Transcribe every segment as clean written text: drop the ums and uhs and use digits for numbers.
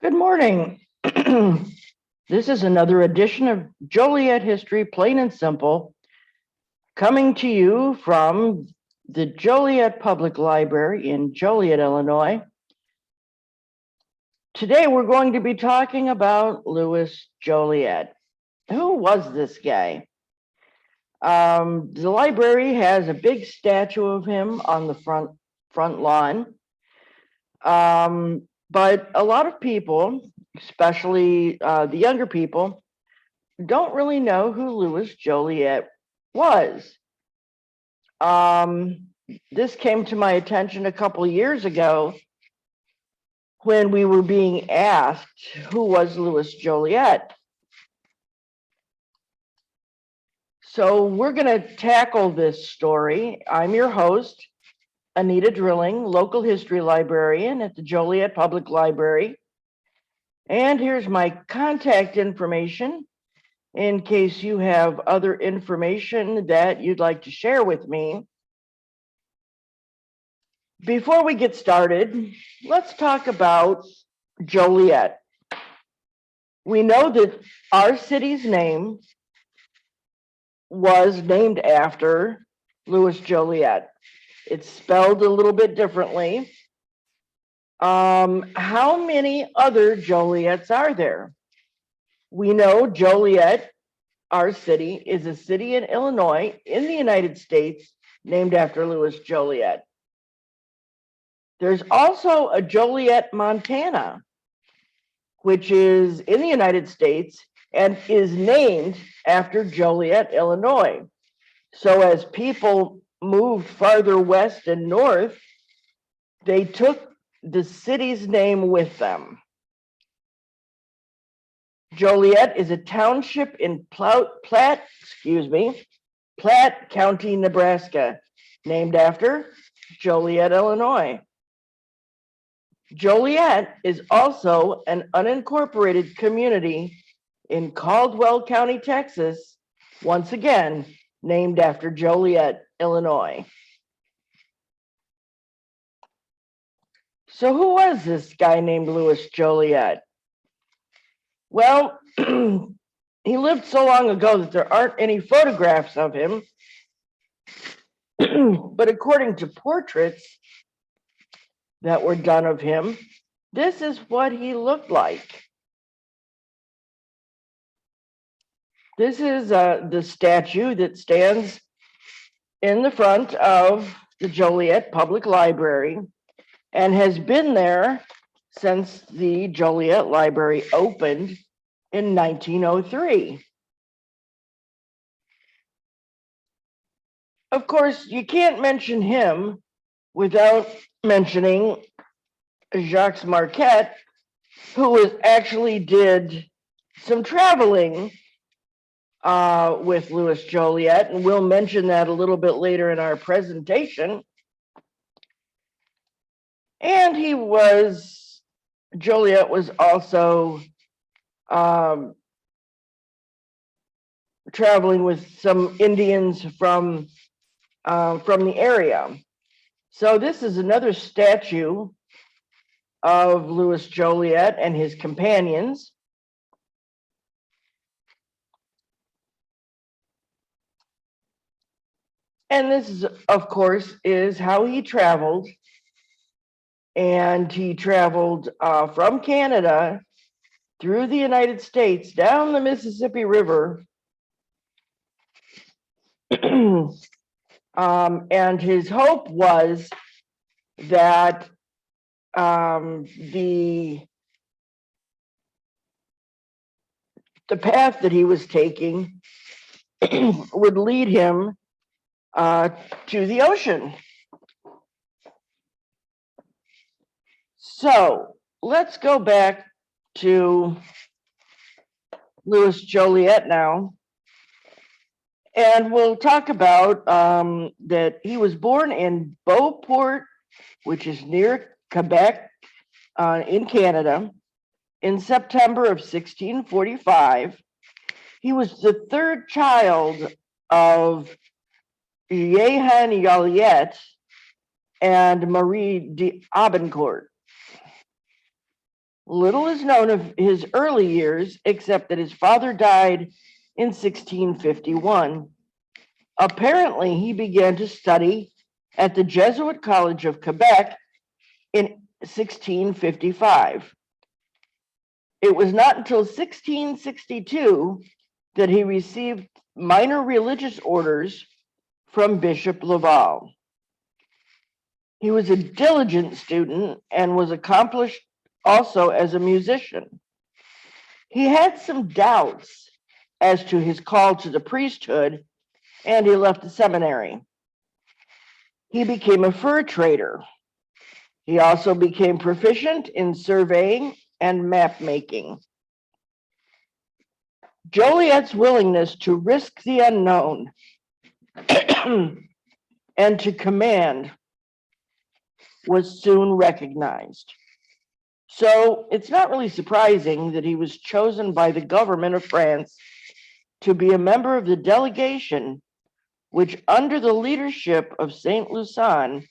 Good morning. This is another edition of Joliet History, Plain and Simple, coming to you from the Joliet Public Library in Joliet, Illinois. Today, we're going to be talking about Louis Jolliet. Who was this guy? The library has a big statue of him on the front lawn. But a lot of people, especially the younger people, don't really know who Louis Jolliet was. This came to my attention a couple of years ago when we were being asked who was Louis Jolliet. So we're going to tackle this story. I'm your host, Anneta Drilling, Local History Librarian at the Joliet Public Library. And here's my contact information in case you have other information that you'd like to share with me. Before we get started, let's talk about Joliet. We know that our city's name was named after Louis Jolliet. It's spelled a little bit differently. How many other Joliets are there? We know Joliet, our city, is a city in Illinois in the United States named after Louis Jolliet. There's also a Joliet, Montana, which is in the United States and is named after Joliet, Illinois. So as people moved farther west and north, they took the city's name with them. Joliet is a township in Platte County, Nebraska, named after Joliet, Illinois. Joliet is also an unincorporated community in Caldwell County, Texas, once again named after Joliet, Illinois. So who was this guy named Louis Jolliet? Well, he lived so long ago that there aren't any photographs of him. But according to portraits that were done of him, this is what he looked like. This is the statue that stands in the front of the Joliet Public Library and has been there since the Joliet Library opened in 1903. Of course, you can't mention him without mentioning Jacques Marquette, who actually did some traveling with Louis Jolliet, and we'll mention that a little bit later in our presentation. And Joliet was also traveling with some Indians from the area. So this is another statue of Louis Jolliet and his companions. And this, of course, is how he traveled. And he traveled from Canada through the United States down the Mississippi River. And his hope was that the path that he was taking would lead him to the ocean. So let's go back to Louis Jolliet now. And we'll talk about that he was born in Beauport, which is near Quebec in Canada, in September of 1645. He was the third child of Jehan Joliet and Marie d'Abencourt. Little is known of his early years, except that his father died in 1651. Apparently, he began to study at the Jesuit College of Quebec in 1655. It was not until 1662 that he received minor religious orders from Bishop Laval. He was a diligent student and was accomplished also as a musician. He had some doubts as to his call to the priesthood, and he left the seminary. He became a fur trader. He also became proficient in surveying and map making. Joliet's willingness to risk the unknown and to command was soon recognized. So it's not really surprising that he was chosen by the government of France to be a member of the delegation, which under the leadership of Saint Lussan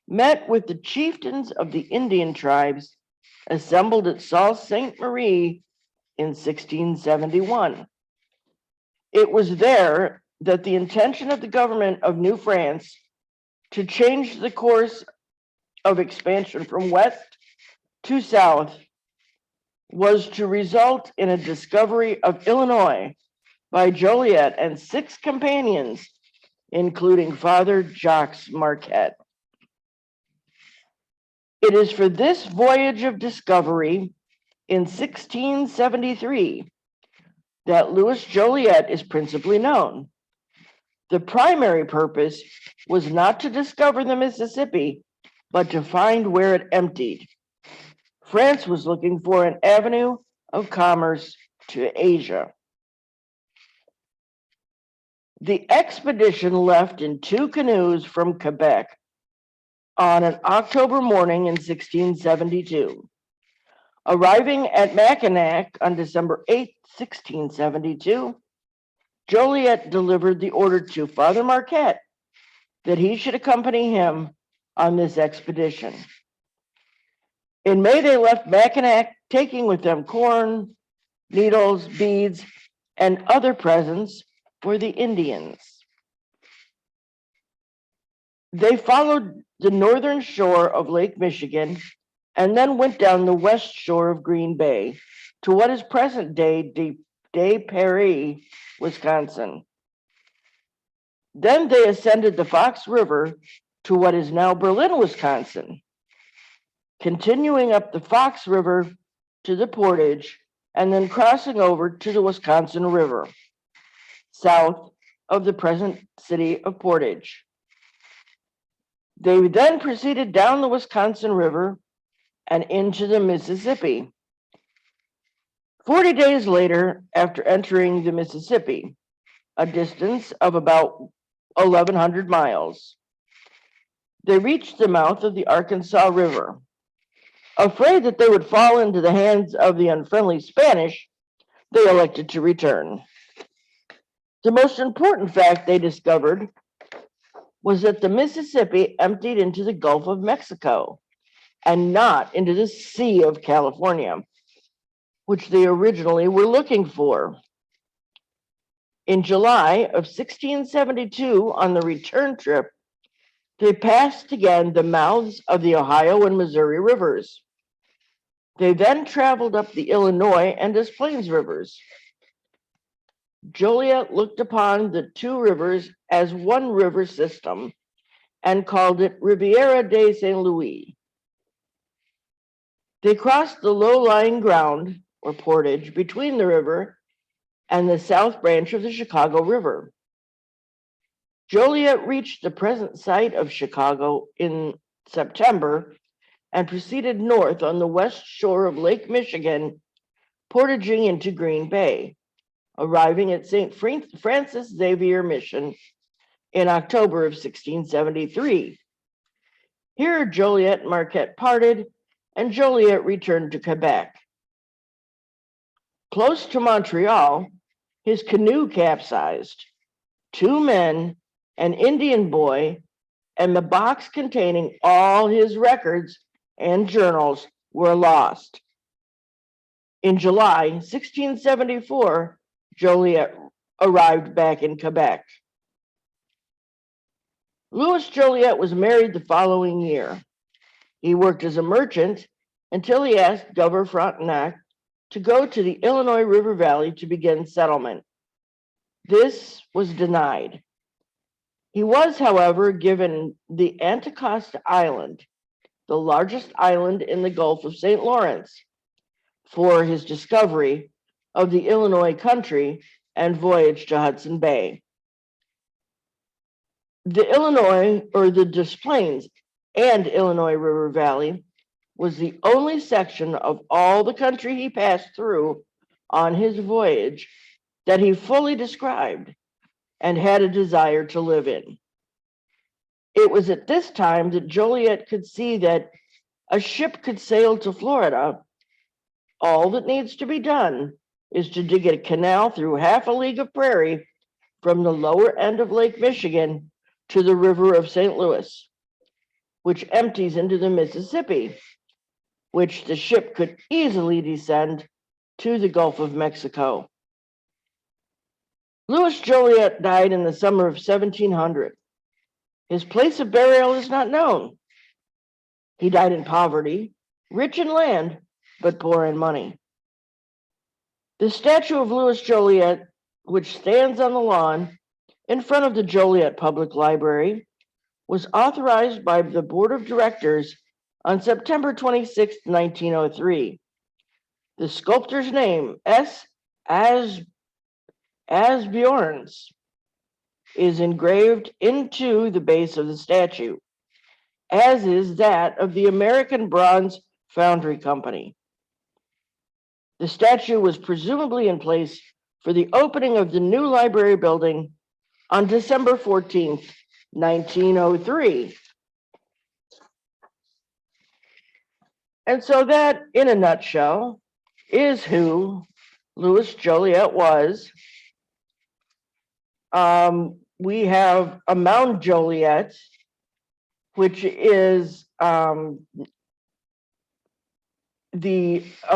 met with the chieftains of the Indian tribes assembled at Sault Ste. Marie in 1671. It was there that the intention of the government of New France to change the course of expansion from west to south was to result in a discovery of Illinois by Joliet and 6 companions, including Father Jacques Marquette. It is for this voyage of discovery in 1673 that Louis Jolliet is principally known. The primary purpose was not to discover the Mississippi, but to find where it emptied. France was looking for an avenue of commerce to Asia. The expedition left in 2 canoes from Quebec on an October morning in 1672. Arriving at Mackinac on December 8, 1672, Joliet delivered the order to Father Marquette that he should accompany him on this expedition. In May, they left Mackinac, taking with them corn, needles, beads, and other presents for the Indians. They followed the northern shore of Lake Michigan and then went down the west shore of Green Bay to what is present-day Des Prairies, Wisconsin. Then they ascended the Fox River to what is now Berlin, Wisconsin, continuing up the Fox River to the Portage and then crossing over to the Wisconsin River, south of the present city of Portage. They then proceeded down the Wisconsin River and into the Mississippi. 40 days later, after entering the Mississippi, a distance of about 1,100 miles, they reached the mouth of the Arkansas River. Afraid that they would fall into the hands of the unfriendly Spanish, they elected to return. The most important fact they discovered was that the Mississippi emptied into the Gulf of Mexico and not into the Sea of California, which they originally were looking for. In July of 1672, on the return trip, they passed again the mouths of the Ohio and Missouri rivers. They then traveled up the Illinois and Des Plaines rivers. Joliet looked upon the 2 rivers as one river system and called it Riviera de St. Louis. They crossed the low-lying ground, or portage, between the river and the south branch of the Chicago River. Joliet reached the present site of Chicago in September and proceeded north on the west shore of Lake Michigan, portaging into Green Bay, arriving at St. Francis Xavier Mission in October of 1673. Here, Joliet and Marquette parted, and Joliet returned to Quebec. Close to Montreal, his canoe capsized. 2 men, an Indian boy, and the box containing all his records and journals were lost. In July 1674, Joliet arrived back in Quebec. Louis Jolliet was married the following year. He worked as a merchant until he asked Governor Frontenac to go to the Illinois River Valley to begin settlement. This was denied. He was, however, given the Anticosta Island, the largest island in the Gulf of St. Lawrence, for his discovery of the Illinois country and voyage to Hudson Bay. The Illinois, or the Des Plaines and Illinois River Valley, was the only section of all the country he passed through on his voyage that he fully described and had a desire to live in. It was at this time that Joliet could see that a ship could sail to Florida. All that needs to be done is to dig a canal through half a league of prairie from the lower end of Lake Michigan to the river of St. Louis, which empties into the Mississippi, which the ship could easily descend to the Gulf of Mexico. Louis Jolliet died in the summer of 1700. His place of burial is not known. He died in poverty, rich in land, but poor in money. The statue of Louis Jolliet, which stands on the lawn in front of the Joliet Public Library, was authorized by the Board of Directors on September 26, 1903. The sculptor's name, S. Asbjorns, is engraved into the base of the statue, as is that of the American Bronze Foundry Company. The statue was presumably in place for the opening of the new library building on December 14th, 1903. And so that, in a nutshell, is who Louis Jolliet was. We have a Mount Joliet, which is a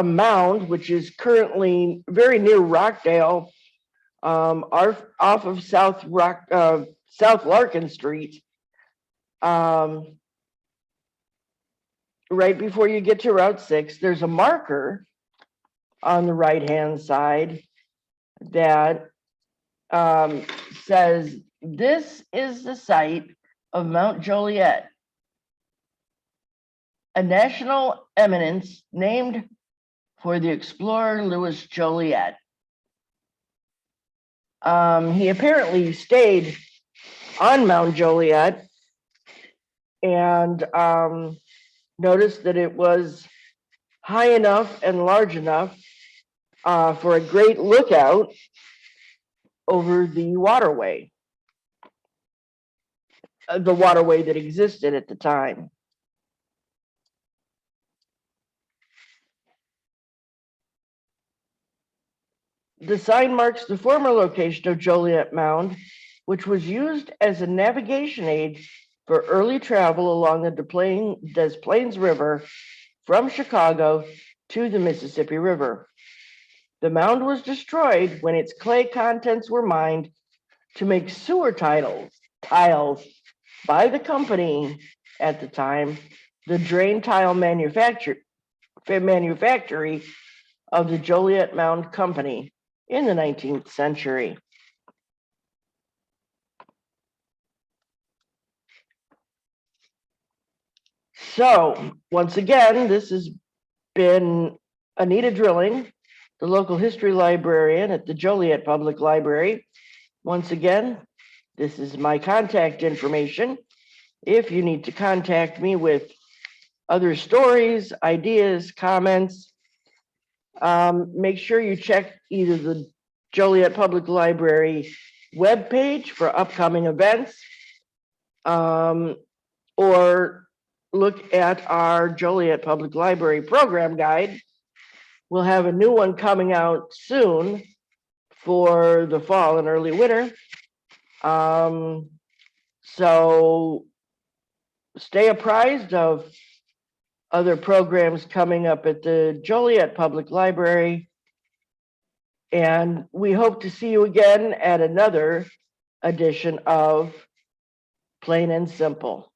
mound which is currently very near Rockdale, off of South Larkin Street, right before you get to Route 6. There's a marker on the right-hand side that says, "This is the site of Mount Joliet, a national eminence named for the explorer Louis Jolliet." He apparently stayed on Mount Joliet and noticed that it was high enough and large enough for a great lookout over the waterway that existed at the time. The sign marks the former location of Joliet Mound, which was used as a navigation aid for early travel along the Des Plaines River from Chicago to the Mississippi River. The mound was destroyed when its clay contents were mined to make sewer tiles by the company at the time, the drain tile manufactory of the Joliet Mound Company in the 19th century. So, once again, this has been Anneta Drilling, the local history librarian at the Joliet Public Library. Once again, this is my contact information. If you need to contact me with other stories, ideas, comments, make sure you check either the Joliet Public Library webpage for upcoming events, or look at our Joliet Public Library program guide. We'll have a new one coming out soon for the fall and early winter. So stay apprised of other programs coming up at the Joliet Public Library. And we hope to see you again at another edition of Plain and Simple.